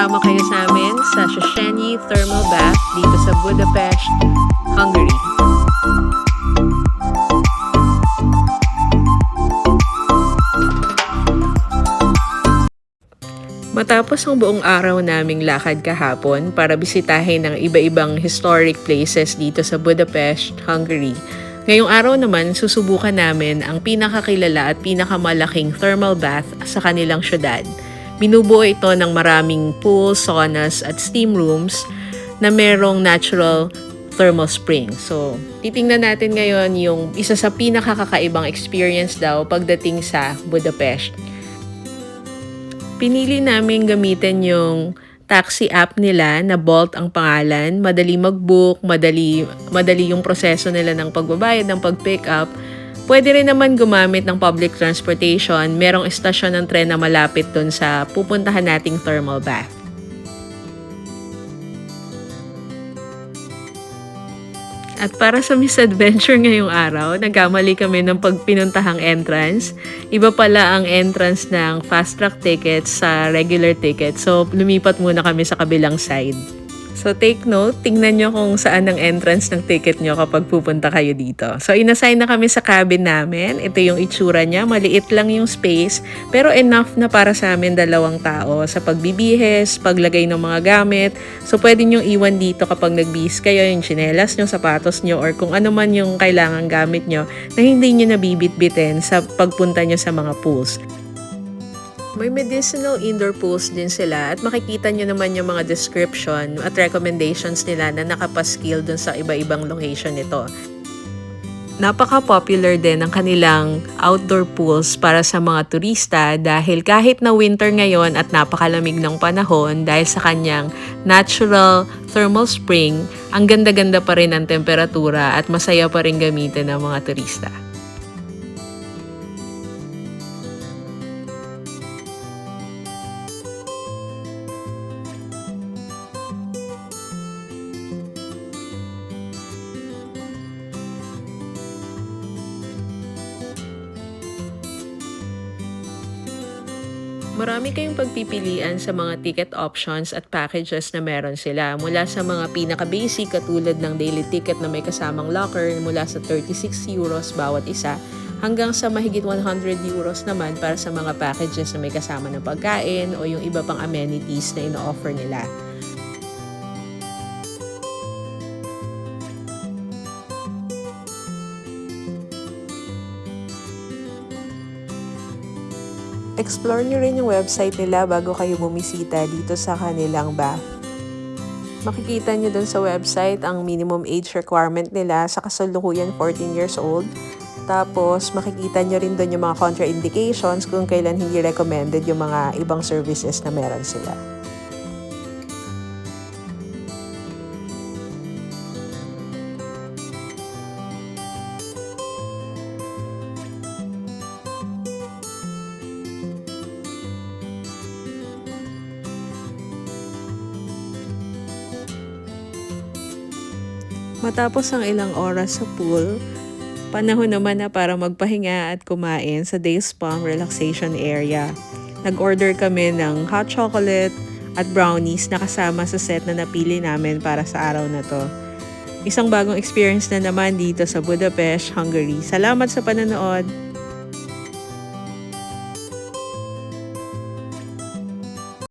sumama kayo sa amin sa Széchenyi Thermal Bath dito sa Budapest, Hungary. Matapos ang buong araw naming lakad kahapon para bisitahin ang iba-ibang historic places dito sa Budapest, Hungary, ngayong araw naman susubukan namin ang pinakakilala at pinakamalaking thermal bath sa kanilang syudad. Binubuo ito ng maraming pools, saunas at steam rooms na merong natural thermal spring. So, titingnan natin ngayon yung isa sa pinakakakaibang experience daw pagdating sa Budapest. Pinili namin gamitin yung taxi app nila na Bolt ang pangalan. Madali mag-book, madali yung proseso nila ng pagbabayad, ng pag-pick up. Pwede rin naman gumamit ng public transportation. Merong estasyon ng tren na malapit dun sa pupuntahan nating thermal bath. At para sa misadventure ngayong araw, nagkamali kami ng pagpinuntahang entrance. Iba pala ang entrance ng fast track ticket sa regular ticket. So, lumipat muna kami sa kabilang side. So, take note, tingnan nyo kung saan ang entrance ng ticket nyo kapag pupunta kayo dito. So, inassign na kami sa cabin namin. Ito yung itsura niya. Maliit lang yung space, pero enough na para sa amin 2 tao sa pagbibihes, paglagay ng mga gamit. So, pwede nyo iwan dito kapag nagbihis kayo, yung tsinelas nyo, sapatos nyo, or kung ano man yung kailangang gamit nyo na hindi nyo nabibitbitin sa pagpunta nyo sa mga pools. May medicinal indoor pools din sila at makikita nyo naman yung mga description at recommendations nila na nakapaskil dun sa iba-ibang location nito. Napaka-popular din ang kanilang outdoor pools para sa mga turista dahil kahit na winter ngayon at napakalamig ng panahon dahil sa kanyang natural thermal spring, ang ganda-ganda pa rin ang temperatura at masaya pa rin gamitin ng mga turista. Marami kayong pagpipilian sa mga ticket options at packages na meron sila. Mula sa mga pinaka-basic katulad ng daily ticket na may kasamang locker mula sa 36 euros bawat isa hanggang sa mahigit 100 euros naman para sa mga packages na may kasama ng pagkain o yung iba pang amenities na ino-offer nila. Explore nyo rin yung website nila bago kayo bumisita dito sa kanilang bath. Makikita nyo dun sa website ang minimum age requirement nila sa kasalukuyan 14 years old. Tapos makikita nyo rin dun yung mga contraindications kung kailan hindi recommended yung mga ibang services na meron sila. Matapos ang ilang oras sa pool, panahon naman na para magpahinga at kumain sa Day Spa relaxation area. Nag-order kami ng hot chocolate at brownies na kasama sa set na napili namin para sa araw na to. Isang bagong experience na naman dito sa Budapest, Hungary. Salamat sa panonood!